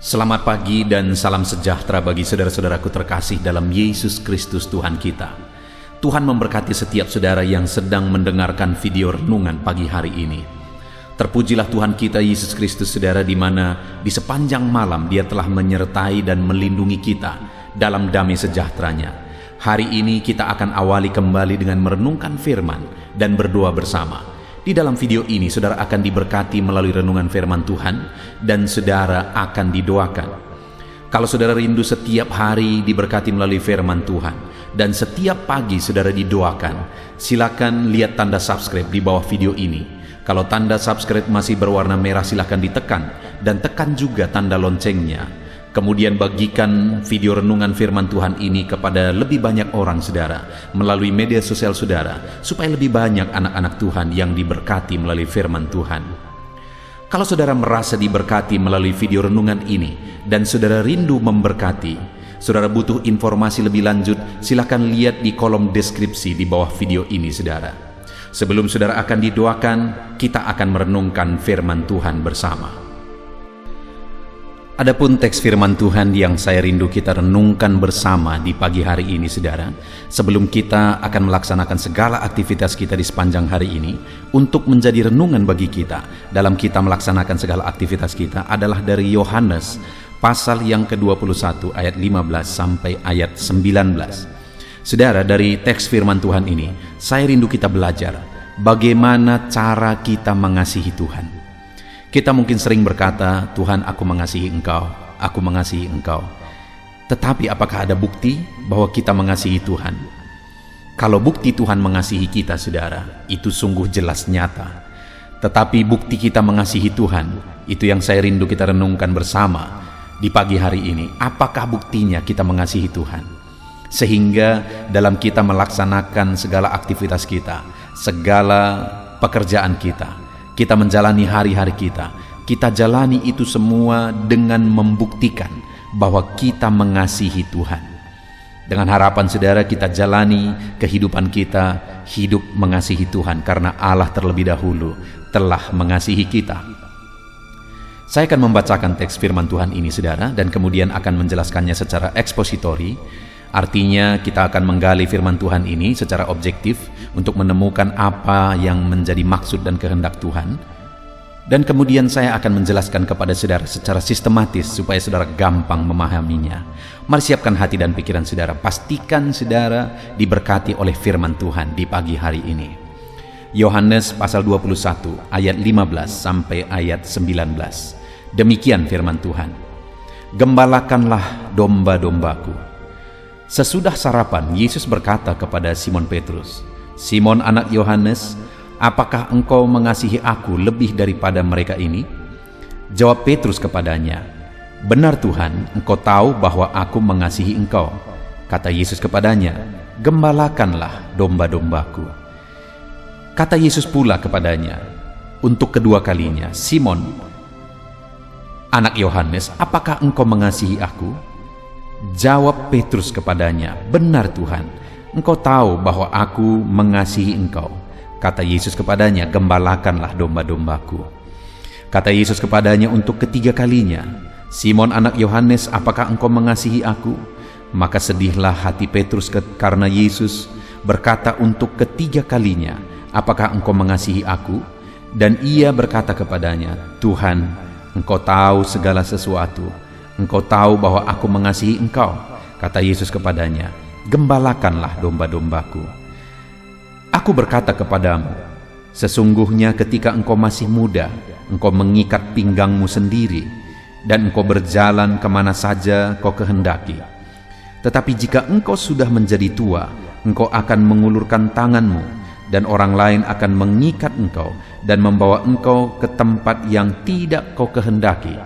Selamat pagi dan salam sejahtera bagi saudara-saudaraku terkasih dalam Yesus Kristus Tuhan kita. Tuhan memberkati setiap saudara yang sedang mendengarkan video renungan pagi hari ini. Terpujilah Tuhan kita Yesus Kristus, saudara, di mana di sepanjang malam Dia telah menyertai dan melindungi kita dalam damai sejahteranya. Hari ini kita akan awali kembali dengan merenungkan firman dan berdoa bersama. Di dalam video ini saudara akan diberkati melalui renungan firman Tuhan dan saudara akan didoakan. Kalau saudara rindu setiap hari diberkati melalui firman Tuhan dan setiap pagi saudara didoakan, silakan lihat tanda subscribe di bawah video ini. Kalau tanda subscribe masih berwarna merah, silakan ditekan dan tekan juga tanda loncengnya. Kemudian bagikan video renungan firman Tuhan ini kepada lebih banyak orang saudara melalui media sosial saudara, supaya lebih banyak anak-anak Tuhan yang diberkati melalui firman Tuhan. Kalau saudara merasa diberkati melalui video renungan ini dan saudara rindu memberkati, saudara butuh informasi lebih lanjut, silakan lihat di kolom deskripsi di bawah video ini saudara. Sebelum saudara akan didoakan, kita akan merenungkan firman Tuhan bersama. Adapun teks firman Tuhan yang saya rindu kita renungkan bersama di pagi hari ini saudara, sebelum kita akan melaksanakan segala aktivitas kita di sepanjang hari ini, untuk menjadi renungan bagi kita dalam kita melaksanakan segala aktivitas kita, adalah dari Yohanes pasal yang ke-21 ayat 15 sampai ayat 19. Saudara, dari teks firman Tuhan ini saya rindu kita belajar bagaimana cara kita mengasihi Tuhan. Kita mungkin sering berkata, Tuhan, aku mengasihi Engkau, aku mengasihi Engkau. Tetapi apakah ada bukti bahwa kita mengasihi Tuhan? Kalau bukti Tuhan mengasihi kita, saudara, itu sungguh jelas nyata. Tetapi bukti kita mengasihi Tuhan, itu yang saya rindu kita renungkan bersama di pagi hari ini. Apakah buktinya kita mengasihi Tuhan? Sehingga dalam kita melaksanakan segala aktivitas kita, segala pekerjaan kita menjalani hari-hari kita jalani itu semua dengan membuktikan bahwa kita mengasihi Tuhan. Dengan harapan saudara kita jalani kehidupan kita hidup mengasihi Tuhan, karena Allah terlebih dahulu telah mengasihi kita. Saya akan membacakan teks firman Tuhan ini saudara, dan kemudian akan menjelaskannya secara ekspositori. Artinya kita akan menggali firman Tuhan ini secara objektif untuk menemukan apa yang menjadi maksud dan kehendak Tuhan. Dan kemudian saya akan menjelaskan kepada saudara secara sistematis supaya saudara gampang memahaminya. Mari siapkan hati dan pikiran saudara. Pastikan saudara diberkati oleh firman Tuhan di pagi hari ini. Yohanes pasal 21 ayat 15 sampai ayat 19. Demikian firman Tuhan. Gembalakanlah domba-dombaku. Sesudah sarapan, Yesus berkata kepada Simon Petrus, Simon anak Yohanes, apakah engkau mengasihi aku lebih daripada mereka ini? Jawab Petrus kepadanya, benar Tuhan, engkau tahu bahwa aku mengasihi engkau. Kata Yesus kepadanya, gembalakanlah domba-dombaku. Kata Yesus pula kepadanya, untuk kedua kalinya, Simon anak Yohanes, apakah engkau mengasihi aku? Jawab Petrus kepadanya, benar Tuhan, engkau tahu bahwa aku mengasihi engkau. Kata Yesus kepadanya, gembalakanlah domba-dombaku. Kata Yesus kepadanya untuk ketiga kalinya, Simon anak Yohanes, apakah engkau mengasihi aku? Maka sedihlah hati Petrus karena Yesus berkata untuk ketiga kalinya, apakah engkau mengasihi aku? Dan ia berkata kepadanya, Tuhan, engkau tahu segala sesuatu. Engkau tahu bahwa aku mengasihi engkau. Kata Yesus kepadanya, gembalakanlah domba-dombaku. Aku berkata kepadamu, sesungguhnya ketika engkau masih muda, engkau mengikat pinggangmu sendiri, dan engkau berjalan kemana saja kau kehendaki. Tetapi jika engkau sudah menjadi tua, engkau akan mengulurkan tanganmu, dan orang lain akan mengikat engkau, dan membawa engkau ke tempat yang tidak kau kehendaki.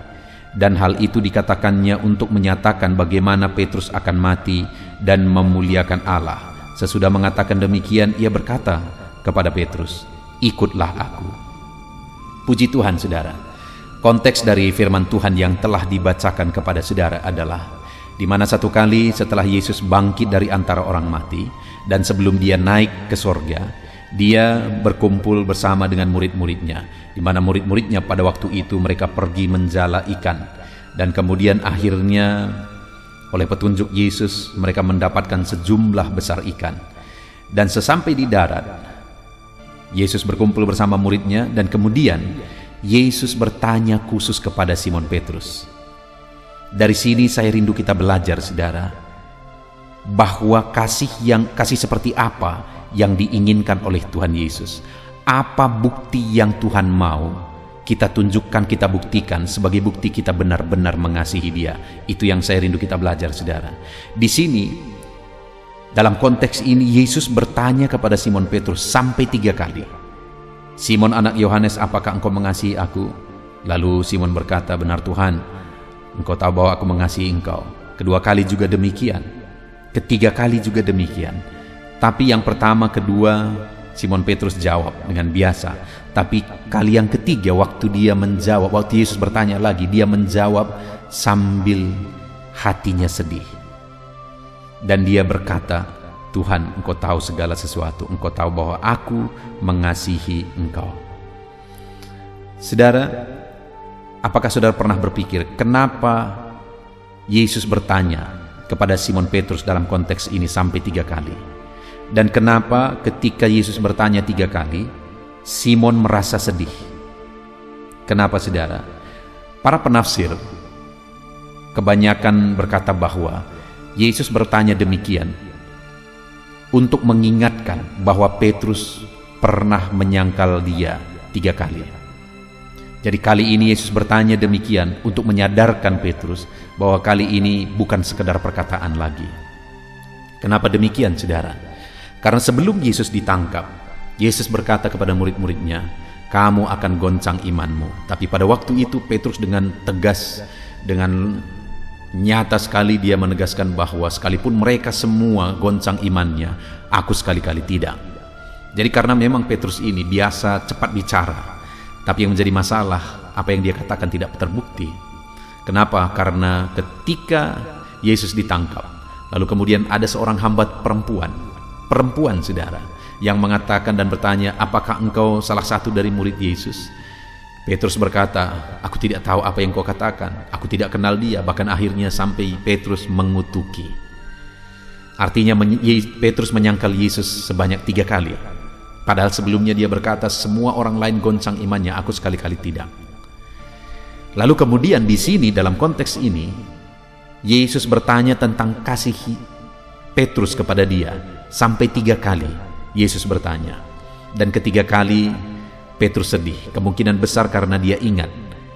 Dan hal itu dikatakannya untuk menyatakan bagaimana Petrus akan mati dan memuliakan Allah. Sesudah mengatakan demikian, ia berkata kepada Petrus, ikutlah aku. Puji Tuhan saudara. Konteks dari firman Tuhan yang telah dibacakan kepada saudara adalah di mana satu kali setelah Yesus bangkit dari antara orang mati dan sebelum dia naik ke sorga, dia berkumpul bersama dengan murid-muridnya, di mana murid-muridnya pada waktu itu mereka pergi menjala ikan. Dan kemudian akhirnya oleh petunjuk Yesus mereka mendapatkan sejumlah besar ikan. Dan sesampai di darat, Yesus berkumpul bersama muridnya, dan kemudian Yesus bertanya khusus kepada Simon Petrus. Dari sini saya rindu kita belajar, saudara, bahwa kasih seperti apa yang diinginkan oleh Tuhan Yesus. Apa bukti yang Tuhan mau kita tunjukkan, kita buktikan sebagai bukti kita benar-benar mengasihi Dia. Itu yang saya rindu kita belajar, saudara. Di sini, dalam konteks ini, Yesus bertanya kepada Simon Petrus sampai 3 kali. Simon anak Yohanes, apakah engkau mengasihi aku? Lalu Simon berkata, benar Tuhan, engkau tahu bahwa aku mengasihi engkau. Kedua kali juga demikian. Ketiga kali juga demikian. Tapi yang pertama, kedua, Simon Petrus jawab dengan biasa. Tapi kali yang ketiga, waktu Yesus bertanya lagi, dia menjawab sambil hatinya sedih. Dan dia berkata, Tuhan, engkau tahu segala sesuatu. Engkau tahu bahwa aku mengasihi engkau. Saudara, apakah saudara pernah berpikir kenapa Yesus bertanya kepada Simon Petrus dalam konteks ini sampai 3 kali? Dan kenapa ketika Yesus bertanya 3 kali, Simon merasa sedih? Kenapa, saudara? Para penafsir kebanyakan berkata bahwa Yesus bertanya demikian untuk mengingatkan bahwa Petrus pernah menyangkal dia 3 kali. Jadi kali ini Yesus bertanya demikian untuk menyadarkan Petrus bahwa kali ini bukan sekedar perkataan lagi. Kenapa demikian, saudara? Karena sebelum Yesus ditangkap, Yesus berkata kepada murid-muridnya, kamu akan goncang imanmu. Tapi pada waktu itu Petrus dengan tegas, dengan nyata sekali dia menegaskan bahwa sekalipun mereka semua goncang imannya, aku sekali-kali tidak. Jadi karena memang Petrus ini biasa cepat bicara, tapi yang menjadi masalah apa yang dia katakan tidak terbukti. Kenapa? Karena ketika Yesus ditangkap, lalu kemudian ada seorang hamba perempuan, saudara, yang mengatakan dan bertanya, apakah engkau salah satu dari murid Yesus? Petrus berkata, aku tidak tahu apa yang kau katakan, aku tidak kenal dia. Bahkan akhirnya sampai Petrus mengutuki. Artinya Petrus menyangkal Yesus sebanyak 3 kali. Padahal sebelumnya dia berkata, semua orang lain goncang imannya, aku sekali-kali tidak. Lalu kemudian di sini dalam konteks ini, Yesus bertanya tentang kasih Petrus kepada dia. Sampai 3 kali Yesus bertanya. Dan ketiga kali Petrus sedih. Kemungkinan besar karena dia ingat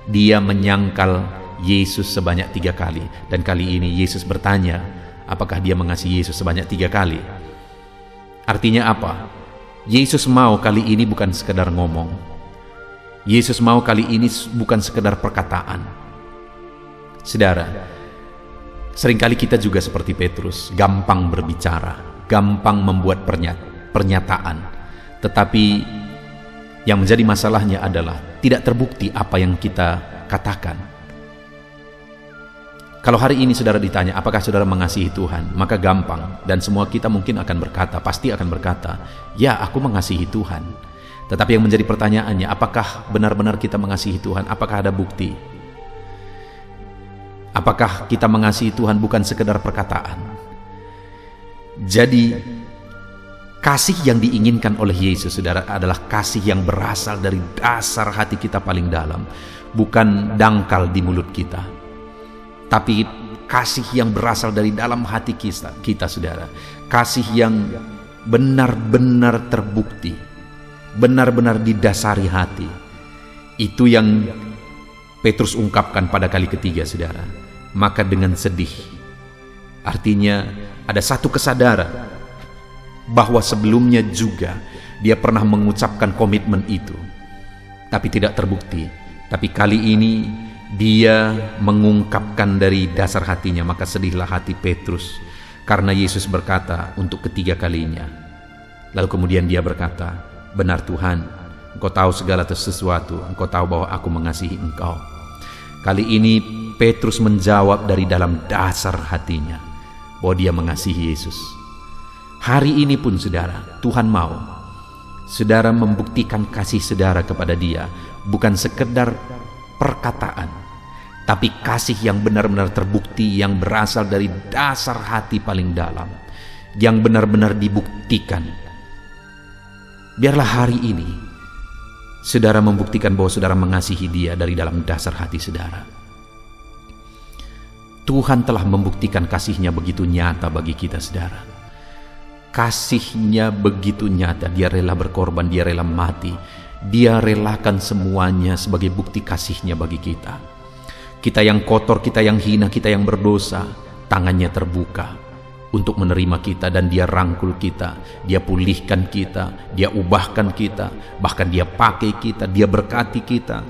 dia menyangkal Yesus sebanyak 3 kali. Dan kali ini Yesus bertanya, apakah dia mengasihi Yesus sebanyak 3 kali? Artinya apa? Yesus mau kali ini bukan sekedar ngomong. Yesus mau kali ini bukan sekedar perkataan. Saudara, seringkali kita juga seperti Petrus, gampang berbicara, gampang membuat pernyataan, tetapi yang menjadi masalahnya adalah tidak terbukti apa yang kita katakan. Kalau hari ini saudara ditanya, apakah saudara mengasihi Tuhan? Maka gampang, dan semua kita mungkin akan berkata, pasti akan berkata, ya, aku mengasihi Tuhan. Tetapi yang menjadi pertanyaannya, apakah benar-benar kita mengasihi Tuhan? Apakah ada bukti? Apakah kita mengasihi Tuhan bukan sekedar perkataan? Jadi kasih yang diinginkan oleh Yesus, saudara, adalah kasih yang berasal dari dasar hati kita paling dalam, bukan dangkal di mulut kita, tapi kasih yang berasal dari dalam hati kita, saudara. Kasih yang benar-benar terbukti, benar-benar didasari hati. Itu yang Petrus ungkapkan pada kali ketiga, saudara. Maka dengan sedih, artinya ada satu kesadaran bahwa sebelumnya juga dia pernah mengucapkan komitmen itu, tapi tidak terbukti. Tapi kali ini dia mengungkapkan dari dasar hatinya. Maka sedihlah hati Petrus karena Yesus berkata untuk ketiga kalinya. Lalu kemudian dia berkata, benar Tuhan, engkau tahu segala sesuatu, engkau tahu bahwa aku mengasihi engkau. Kali ini Petrus menjawab dari dalam dasar hatinya bahwa dia mengasihi Yesus. Hari ini pun saudara, Tuhan mau saudara membuktikan kasih saudara kepada dia, bukan sekedar perkataan, tapi kasih yang benar-benar terbukti, yang berasal dari dasar hati paling dalam, yang benar-benar dibuktikan. Biarlah hari ini saudara membuktikan bahwa saudara mengasihi Dia dari dalam dasar hati saudara. Tuhan telah membuktikan kasih-Nya begitu nyata bagi kita, saudara. Kasih-Nya begitu nyata, Dia rela berkorban, Dia rela mati, Dia relakan semuanya sebagai bukti kasih-Nya bagi kita. Kita yang kotor, kita yang hina, kita yang berdosa, tangannya terbuka untuk menerima kita, dan Dia rangkul kita, Dia pulihkan kita, Dia ubahkan kita, bahkan Dia pakai kita, Dia berkati kita.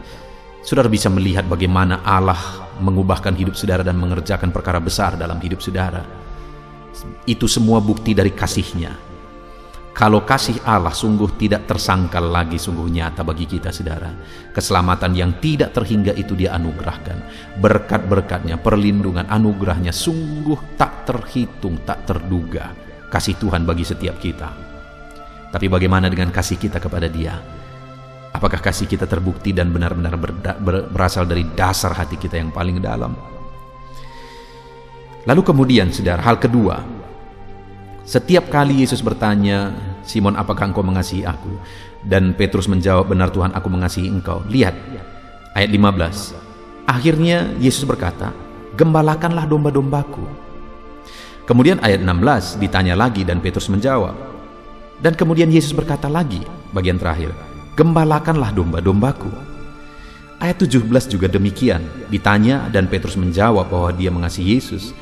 Saudara bisa melihat bagaimana Allah mengubahkan hidup saudara dan mengerjakan perkara besar dalam hidup saudara. Itu semua bukti dari kasih-Nya. Kalau kasih Allah sungguh tidak tersangkal lagi, sungguh nyata bagi kita, saudara. Keselamatan yang tidak terhingga itu Dia anugerahkan. Berkat-berkatnya, perlindungan, anugerahnya sungguh tak terhitung, tak terduga. Kasih Tuhan bagi setiap kita. Tapi bagaimana dengan kasih kita kepada Dia? Apakah kasih kita terbukti dan benar-benar berasal dari dasar hati kita yang paling dalam? Lalu kemudian, saudara, hal kedua, setiap kali Yesus bertanya, "Simon, apakah engkau mengasihi aku?" Dan Petrus menjawab, "Benar Tuhan, aku mengasihi engkau." Lihat ayat 15. Akhirnya Yesus berkata, "Gembalakanlah domba-dombaku." Kemudian ayat 16 ditanya lagi dan Petrus menjawab. Dan kemudian Yesus berkata lagi, bagian terakhir, "Gembalakanlah domba-dombaku." Ayat 17 juga demikian, ditanya dan Petrus menjawab bahwa dia mengasihi Yesus.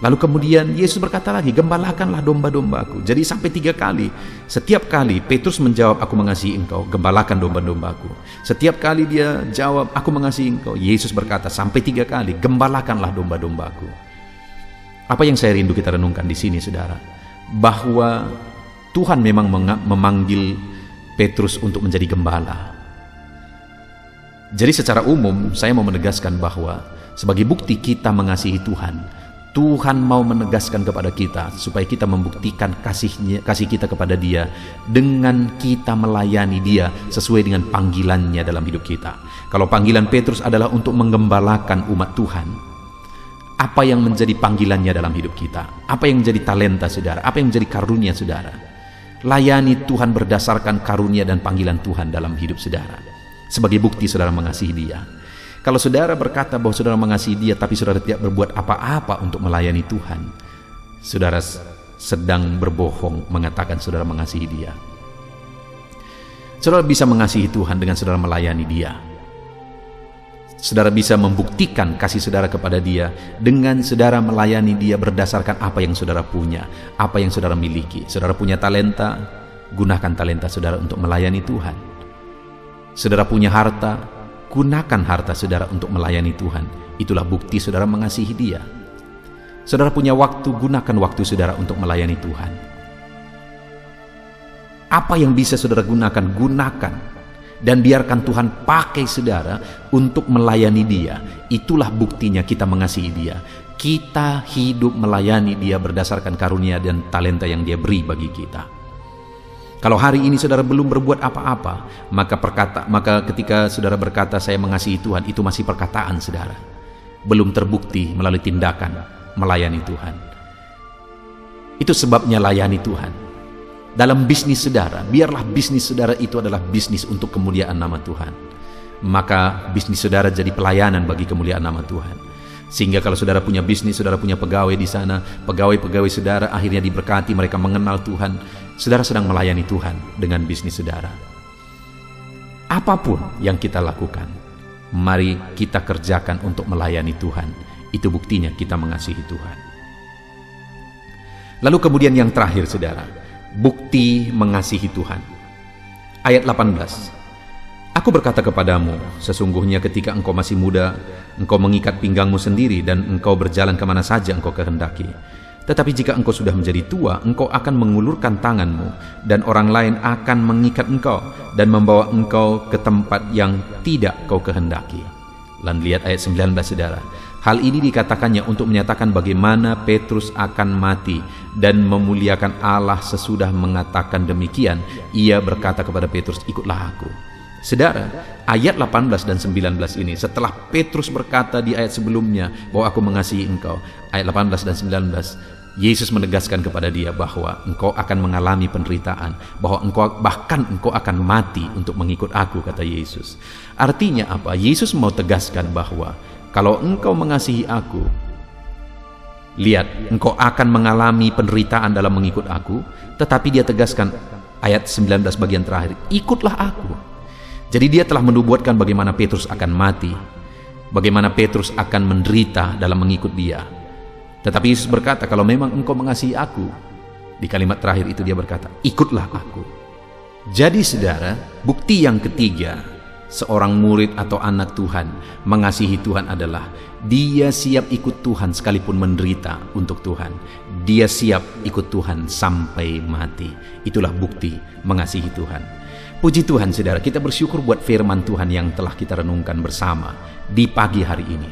Lalu kemudian Yesus berkata lagi, "Gembalakanlah domba-dombaku." Jadi sampai 3 kali. Setiap kali Petrus menjawab, "Aku mengasihi engkau," gembalakan domba-dombaku. Setiap kali dia jawab, "Aku mengasihi engkau," Yesus berkata sampai 3 kali, "Gembalakanlah domba-dombaku." Apa yang saya rindu kita renungkan di sini, saudara, bahwa Tuhan memang memanggil Petrus untuk menjadi gembala. Jadi secara umum saya mau menegaskan bahwa sebagai bukti kita mengasihi Tuhan, Tuhan mau menegaskan kepada kita supaya kita membuktikan kasih kita kepada Dia dengan kita melayani Dia sesuai dengan panggilannya dalam hidup kita. Kalau panggilan Petrus adalah untuk menggembalakan umat Tuhan, apa yang menjadi panggilannya dalam hidup kita? Apa yang menjadi talenta saudara? Apa yang menjadi karunia saudara? Layani Tuhan berdasarkan karunia dan panggilan Tuhan dalam hidup saudara. Sebagai bukti saudara mengasihi Dia. Kalau saudara berkata bahwa saudara mengasihi Dia tapi saudara tidak berbuat apa-apa untuk melayani Tuhan, saudara sedang berbohong mengatakan saudara mengasihi Dia. Saudara bisa mengasihi Tuhan dengan saudara melayani Dia. Saudara bisa membuktikan kasih saudara kepada Dia dengan saudara melayani Dia berdasarkan apa yang saudara punya, apa yang saudara miliki. Saudara punya talenta, gunakan talenta saudara untuk melayani Tuhan. Saudara punya harta, gunakan harta saudara untuk melayani Tuhan. Itulah bukti saudara mengasihi Dia. Saudara punya waktu, gunakan waktu saudara untuk melayani Tuhan. Apa yang bisa saudara gunakan, gunakan. Dan biarkan Tuhan pakai saudara untuk melayani Dia. Itulah buktinya kita mengasihi Dia. Kita hidup melayani Dia berdasarkan karunia dan talenta yang Dia beri bagi kita. Kalau hari ini saudara belum berbuat apa-apa, maka ketika saudara berkata saya mengasihi Tuhan, itu masih perkataan saudara. Belum terbukti melalui tindakan melayani Tuhan. Itu sebabnya layani Tuhan. Dalam bisnis saudara, biarlah bisnis saudara itu adalah bisnis untuk kemuliaan nama Tuhan. Maka bisnis saudara jadi pelayanan bagi kemuliaan nama Tuhan. Sehingga kalau saudara punya bisnis, saudara punya pegawai di sana, pegawai-pegawai saudara akhirnya diberkati, mereka mengenal Tuhan. Saudara sedang melayani Tuhan dengan bisnis saudara. Apapun yang kita lakukan, mari kita kerjakan untuk melayani Tuhan. Itu buktinya kita mengasihi Tuhan. Lalu kemudian yang terakhir saudara, bukti mengasihi Tuhan. Ayat 18. Aku berkata kepadamu, sesungguhnya ketika engkau masih muda, engkau mengikat pinggangmu sendiri dan engkau berjalan kemana saja engkau kehendaki. Tetapi jika engkau sudah menjadi tua, engkau akan mengulurkan tanganmu dan orang lain akan mengikat engkau dan membawa engkau ke tempat yang tidak kau kehendaki. Dan lihat ayat 19 saudara. Hal ini dikatakannya untuk menyatakan bagaimana Petrus akan mati dan memuliakan Allah. Sesudah mengatakan demikian, ia berkata kepada Petrus, ikutlah aku. Saudara, ayat 18 dan 19 ini, setelah Petrus berkata di ayat sebelumnya bahwa aku mengasihi engkau, ayat 18 dan 19, Yesus menegaskan kepada dia bahwa engkau akan mengalami penderitaan, bahwa engkau akan mati untuk mengikut aku, kata Yesus. Artinya apa? Yesus mau tegaskan bahwa kalau engkau mengasihi aku, lihat, engkau akan mengalami penderitaan dalam mengikut aku. Tetapi dia tegaskan ayat 19 bagian terakhir, ikutlah aku. Jadi dia telah menubuatkan bagaimana Petrus akan mati, bagaimana Petrus akan menderita dalam mengikut dia. Tetapi Yesus berkata, kalau memang engkau mengasihi aku, di kalimat terakhir itu dia berkata, ikutlah aku. Jadi saudara, bukti yang ketiga seorang murid atau anak Tuhan mengasihi Tuhan adalah dia siap ikut Tuhan sekalipun menderita untuk Tuhan. Dia siap ikut Tuhan sampai mati. Itulah bukti mengasihi Tuhan. Puji Tuhan saudara, kita bersyukur buat firman Tuhan yang telah kita renungkan bersama di pagi hari ini,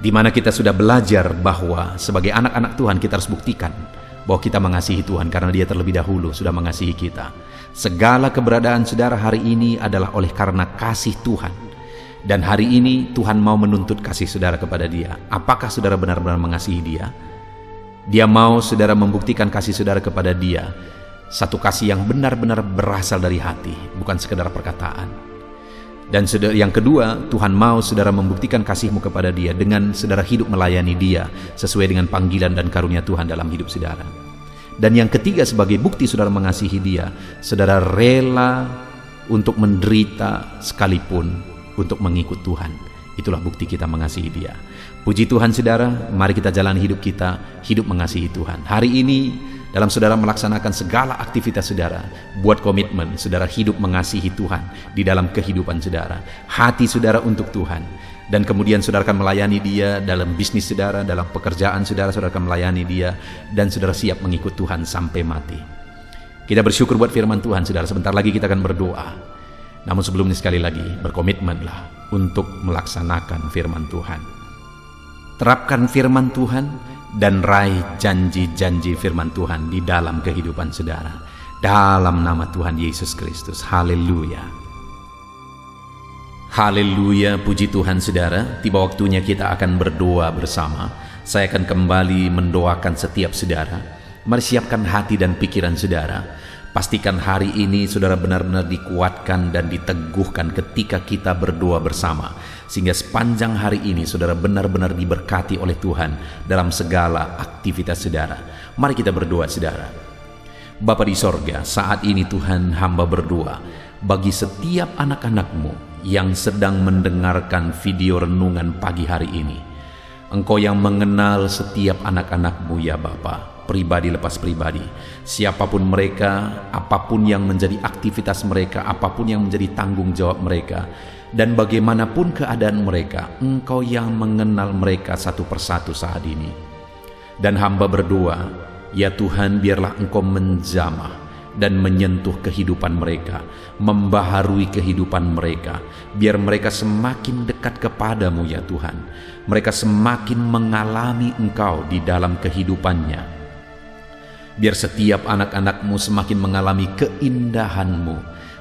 di mana kita sudah belajar bahwa sebagai anak-anak Tuhan kita harus buktikan bahwa kita mengasihi Tuhan karena Dia terlebih dahulu sudah mengasihi kita. Segala keberadaan saudara hari ini adalah oleh karena kasih Tuhan. Dan hari ini Tuhan mau menuntut kasih saudara kepada Dia. Apakah saudara benar-benar mengasihi Dia? Dia mau saudara membuktikan kasih saudara kepada Dia. Satu kasih yang benar-benar berasal dari hati, bukan sekedar perkataan. Dan yang kedua, Tuhan mau saudara membuktikan kasihmu kepada Dia dengan saudara hidup melayani Dia sesuai dengan panggilan dan karunia Tuhan dalam hidup saudara. Dan yang ketiga, sebagai bukti saudara mengasihi Dia, saudara rela untuk menderita sekalipun untuk mengikut Tuhan. Itulah bukti kita mengasihi Dia. Puji Tuhan saudara, mari kita jalani hidup kita, hidup mengasihi Tuhan. Hari ini dalam saudara melaksanakan segala aktivitas saudara, buat komitmen saudara hidup mengasihi Tuhan di dalam kehidupan saudara. Hati saudara untuk Tuhan. Dan kemudian saudara akan melayani Dia dalam bisnis saudara, dalam pekerjaan saudara, saudara akan melayani Dia. Dan saudara siap mengikut Tuhan sampai mati. Kita bersyukur buat firman Tuhan saudara. Sebentar lagi kita akan berdoa. Namun sebelumnya sekali lagi, berkomitmenlah untuk melaksanakan firman Tuhan. Terapkan firman Tuhan dan raih janji-janji firman Tuhan di dalam kehidupan saudara. Dalam nama Tuhan Yesus Kristus. Haleluya. Haleluya, puji Tuhan saudara. Tiba waktunya kita akan berdoa bersama. Saya akan kembali mendoakan setiap saudara. Mari siapkan hati dan pikiran saudara. Pastikan hari ini saudara benar-benar dikuatkan dan diteguhkan ketika kita berdoa bersama. Sehingga sepanjang hari ini saudara benar-benar diberkati oleh Tuhan dalam segala aktivitas saudara. Mari kita berdoa saudara. Bapa di sorga, saat ini Tuhan hamba berdoa bagi setiap anak-anak-Mu yang sedang mendengarkan video renungan pagi hari ini. Engkau yang mengenal setiap anak-anak-Mu ya Bapa, pribadi lepas pribadi. Siapapun mereka, apapun yang menjadi aktivitas mereka, apapun yang menjadi tanggung jawab mereka, dan bagaimanapun keadaan mereka, Engkau yang mengenal mereka satu persatu saat ini. Dan hamba berdoa, ya Tuhan, biarlah Engkau menjamah dan menyentuh kehidupan mereka, membaharui kehidupan mereka, biar mereka semakin dekat kepadamu ya Tuhan. Mereka semakin mengalami Engkau di dalam kehidupannya. Biar setiap anak-anak-Mu semakin mengalami keindahan-Mu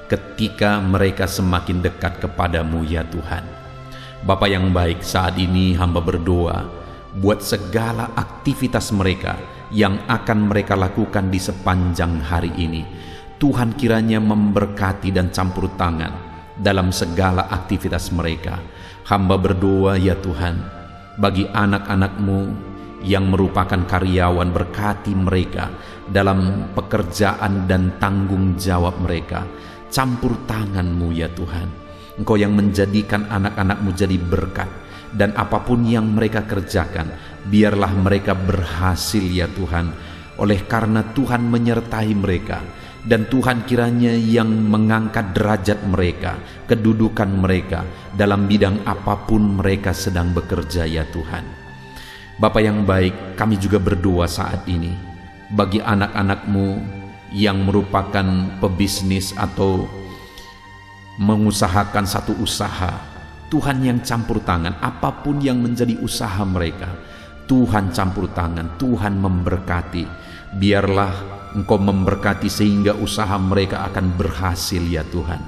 ketika mereka semakin dekat kepadamu ya Tuhan. Bapa yang baik, saat ini hamba berdoa buat segala aktivitas mereka yang akan mereka lakukan di sepanjang hari ini. Tuhan kiranya memberkati dan campur tangan dalam segala aktivitas mereka. Hamba berdoa ya Tuhan, bagi anak-anak-Mu yang merupakan karyawan, berkati mereka dalam pekerjaan dan tanggung jawab mereka. Campur tangan-Mu ya Tuhan. Engkau yang menjadikan anak-anak-Mu jadi berkat. Dan apapun yang mereka kerjakan, biarlah mereka berhasil ya Tuhan. Oleh karena Tuhan menyertai mereka. Dan Tuhan kiranya yang mengangkat derajat mereka, kedudukan mereka dalam bidang apapun mereka sedang bekerja ya Tuhan. Bapa yang baik, kami juga berdoa saat ini bagi anak-anak-Mu yang merupakan pebisnis atau mengusahakan satu usaha. Tuhan yang campur tangan, apapun yang menjadi usaha mereka, Tuhan campur tangan, Tuhan memberkati. Biarlah Engkau memberkati sehingga usaha mereka akan berhasil ya Tuhan.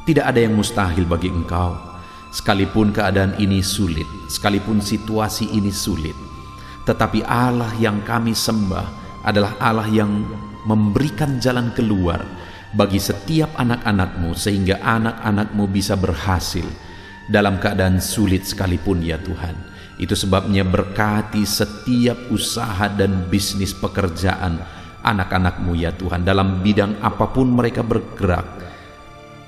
Tidak ada yang mustahil bagi Engkau. Sekalipun keadaan ini sulit, sekalipun situasi ini sulit, tetapi Allah yang kami sembah adalah Allah yang memberikan jalan keluar bagi setiap anak-anak-Mu, sehingga anak-anak-Mu bisa berhasil dalam keadaan sulit sekalipun ya Tuhan. Itu sebabnya berkati setiap usaha dan bisnis pekerjaan anak-anak-Mu ya Tuhan, dalam bidang apapun mereka bergerak.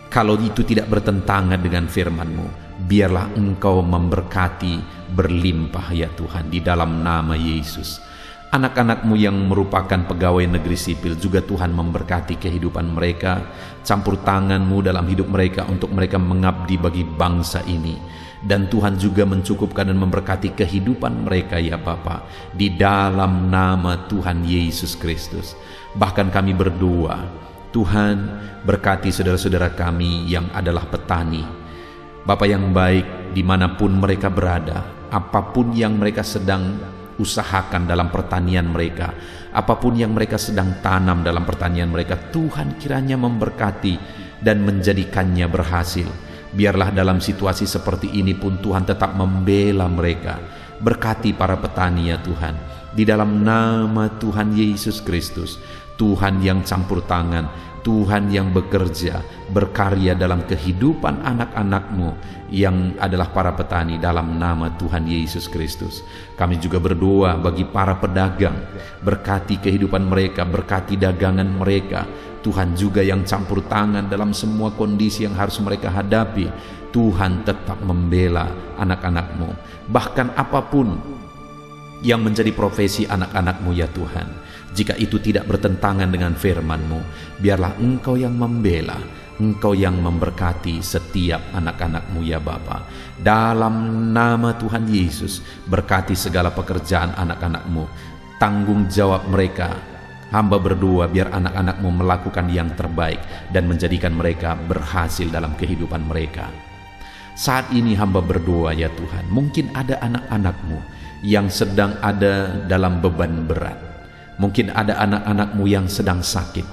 Kalau itu tidak bertentangan dengan firman-Mu, biarlah Engkau memberkati berlimpah ya Tuhan, di dalam nama Yesus. Anak-anak-Mu yang merupakan pegawai negeri sipil juga Tuhan memberkati kehidupan mereka, campur tangan-Mu dalam hidup mereka untuk mereka mengabdi bagi bangsa ini. Dan Tuhan juga mencukupkan dan memberkati kehidupan mereka ya Bapa, di dalam nama Tuhan Yesus Kristus. Bahkan kami berdoa, Tuhan berkati saudara-saudara kami yang adalah petani. Bapa yang baik, dimanapun mereka berada, apapun yang mereka sedang usahakan dalam pertanian mereka, apapun yang mereka sedang tanam dalam pertanian mereka, Tuhan kiranya memberkati dan menjadikannya berhasil. Biarlah dalam situasi seperti ini pun Tuhan tetap membela mereka. Berkati para petani ya Tuhan, di dalam nama Tuhan Yesus Kristus. Tuhan yang campur tangan, Tuhan yang bekerja, berkarya dalam kehidupan anak-anak-Mu yang adalah para petani, dalam nama Tuhan Yesus Kristus. Kami juga berdoa bagi para pedagang, berkati kehidupan mereka, berkati dagangan mereka. Tuhan juga yang campur tangan dalam semua kondisi yang harus mereka hadapi. Tuhan tetap membela anak-anak-Mu. Bahkan apapun yang menjadi profesi anak-anak-Mu ya Tuhan, jika itu tidak bertentangan dengan firman-Mu, biarlah Engkau yang membela, Engkau yang memberkati setiap anak-anak-Mu ya Bapa. Dalam nama Tuhan Yesus, berkati segala pekerjaan anak-anak-Mu, tanggung jawab mereka. Hamba berdoa biar anak-anak-Mu melakukan yang terbaik dan menjadikan mereka berhasil dalam kehidupan mereka. Saat ini hamba berdoa ya Tuhan, mungkin ada anak-anak-Mu yang sedang ada dalam beban berat. Mungkin ada anak-anak-Mu yang sedang sakit.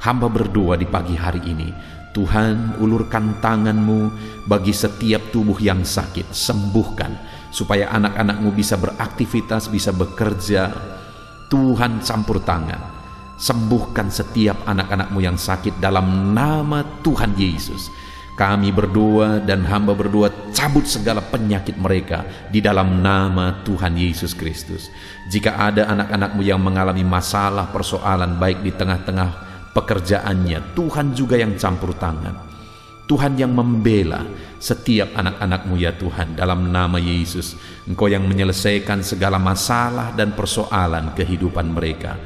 Hamba berdoa di pagi hari ini, Tuhan, ulurkan tangan-Mu bagi setiap tubuh yang sakit, sembuhkan, supaya anak-anak-Mu bisa beraktivitas, bisa bekerja. Tuhan campur tangan, sembuhkan setiap anak-anak-Mu yang sakit dalam nama Tuhan Yesus. Kami berdoa dan hamba berdoa, cabut segala penyakit mereka di dalam nama Tuhan Yesus Kristus. Jika ada anak-anak-Mu yang mengalami masalah, persoalan baik di tengah-tengah pekerjaannya, Tuhan juga yang campur tangan. Tuhan yang membela setiap anak-anak-Mu ya Tuhan, dalam nama Yesus. Engkau yang menyelesaikan segala masalah dan persoalan kehidupan mereka.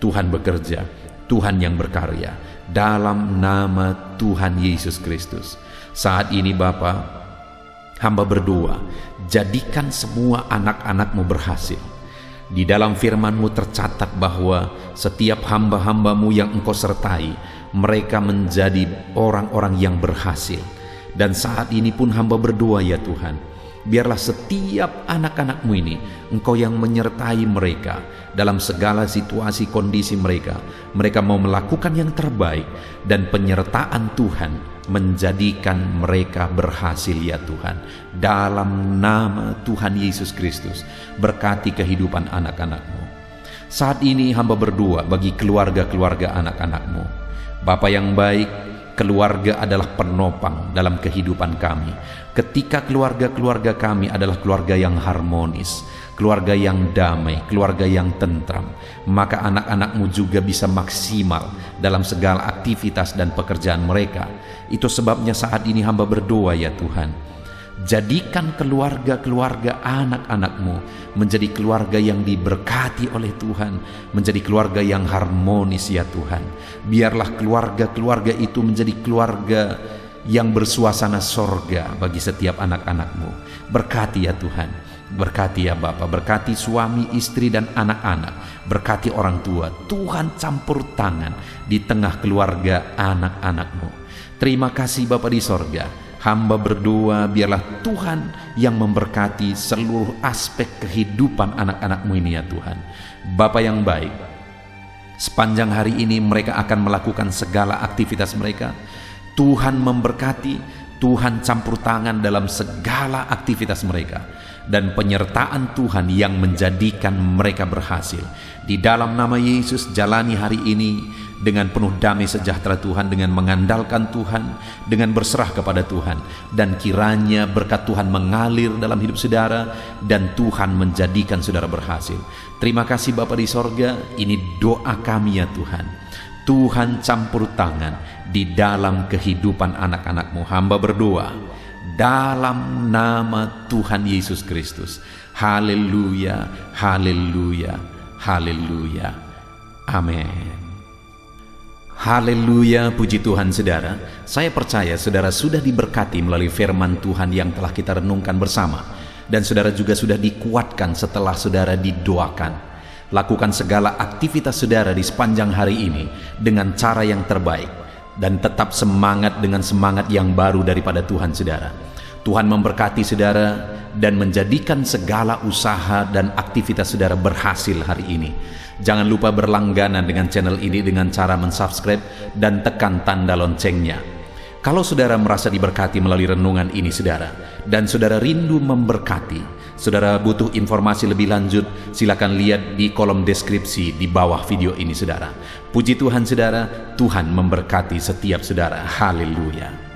Tuhan bekerja, Tuhan yang berkarya, dalam nama Tuhan Yesus Kristus. Saat ini Bapa, hamba berdoa, jadikan semua anak-anak-Mu berhasil. Di dalam firman-Mu tercatat bahwa setiap hamba-hamba-Mu yang Engkau sertai, mereka menjadi orang-orang yang berhasil. Dan saat ini pun hamba berdoa ya Tuhan, biarlah setiap anak-anak-Mu ini Engkau yang menyertai mereka dalam segala situasi kondisi mereka. Mereka mau melakukan yang terbaik, dan penyertaan Tuhan menjadikan mereka berhasil ya Tuhan. Dalam nama Tuhan Yesus Kristus, berkati kehidupan anak-anak-Mu. Saat ini hamba berdoa bagi keluarga-keluarga anak-anak-Mu. Bapa yang baik, keluarga adalah penopang dalam kehidupan kami. Ketika keluarga-keluarga kami adalah keluarga yang harmonis, keluarga yang damai, keluarga yang tentram, maka anak-anak-Mu juga bisa maksimal dalam segala aktivitas dan pekerjaan mereka. Itu sebabnya saat ini hamba berdoa ya Tuhan, jadikan keluarga-keluarga anak-anak-Mu menjadi keluarga yang diberkati oleh Tuhan, menjadi keluarga yang harmonis ya Tuhan. Biarlah keluarga-keluarga itu menjadi keluarga yang bersuasana sorga bagi setiap anak-anak-Mu. Berkati ya Tuhan, berkati ya Bapa, berkati suami, istri dan anak-anak, berkati orang tua. Tuhan campur tangan di tengah keluarga anak-anak-Mu. Terima kasih Bapa di sorga. Hamba berdoa biarlah Tuhan yang memberkati seluruh aspek kehidupan anak-anak-Mu ini ya Tuhan. Bapa yang baik, sepanjang hari ini mereka akan melakukan segala aktivitas mereka. Tuhan memberkati, Tuhan campur tangan dalam segala aktivitas mereka, dan penyertaan Tuhan yang menjadikan mereka berhasil. Di dalam nama Yesus, jalani hari ini dengan penuh damai sejahtera Tuhan, dengan mengandalkan Tuhan, dengan berserah kepada Tuhan, dan kiranya berkat Tuhan mengalir dalam hidup saudara, dan Tuhan menjadikan saudara berhasil. Terima kasih Bapa di sorga, ini doa kami ya Tuhan. Tuhan campur tangan di dalam kehidupan anak-anak-Mu. Hamba berdoa dalam nama Tuhan Yesus Kristus. Haleluya, haleluya, haleluya. Amin. Haleluya, puji Tuhan saudara. Saya percaya saudara sudah diberkati melalui firman Tuhan yang telah kita renungkan bersama. Dan saudara juga sudah dikuatkan setelah saudara didoakan. Lakukan segala aktivitas saudara di sepanjang hari ini dengan cara yang terbaik. Dan tetap semangat dengan semangat yang baru daripada Tuhan saudara. Tuhan memberkati saudara dan menjadikan segala usaha dan aktivitas saudara berhasil hari ini. Jangan lupa berlangganan dengan channel ini dengan cara mensubscribe dan tekan tanda loncengnya. Kalau saudara merasa diberkati melalui renungan ini saudara, dan saudara rindu memberkati, saudara butuh informasi lebih lanjut, silakan lihat di kolom deskripsi di bawah video ini saudara. Puji Tuhan saudara, Tuhan memberkati setiap saudara. Haleluya.